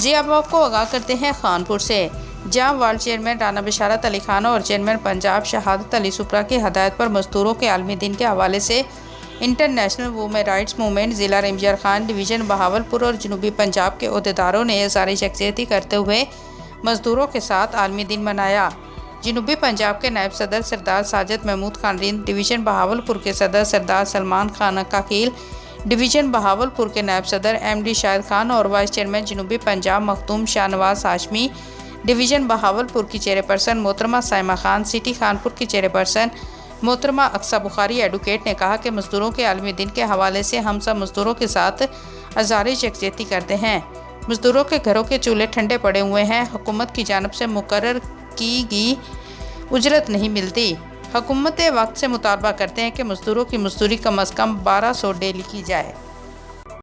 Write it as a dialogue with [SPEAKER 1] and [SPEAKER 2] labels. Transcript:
[SPEAKER 1] जी अब आपको आगाह करते हैं खानपुर से, जहां वार्ड चेयरमैन राना बिशारत अली खान और चेयरमैन पंजाब शहादत अली सुपरा की हदायत पर मजदूरों के आलमी दिन के हवाले से इंटरनेशनल वुमेन राइट्स मूवमेंट ज़िला एमजीआर खान डिवीज़न बहावलपुर और जनूबी पंजाब के अहदेदारों ने इज़हार यकजहती करते हुए मजदूरों के साथ आलमी दिन मनाया। जनूबी पंजाब के नायब सदर सरदार साजिद महमूद खान रिंद, डिवीज़न बहावलपुर के सदर सरदार सलमान खान काकील, डिवीज़न बहावलपुर के नायब सदर एमडी शाहिद खान और वाइस चेयरमैन जनूबी पंजाब मखदूम शाहनवाज हाशमी, डिवीज़न बहावलपुर की चेयरपर्सन मोहतरमा साइमा खान, सिटी खानपुर की चेयरपर्सन मोहतरमा अक्सा बुखारी एडवोकेट ने कहा कि मजदूरों के आलमी दिन के हवाले से हम सब मजदूरों के साथ इज़हार यकजहती करते हैं। मजदूरों के घरों के चूल्हे ठंडे पड़े हुए हैं। हुकूमत की जानिब से मुकर्रर की गई उजरत नहीं मिलती। हुकूमत वक्त से मुतालबा करते हैं कि मजदूरों की मजदूरी कम अज़ कम 1200 डेली की जाए।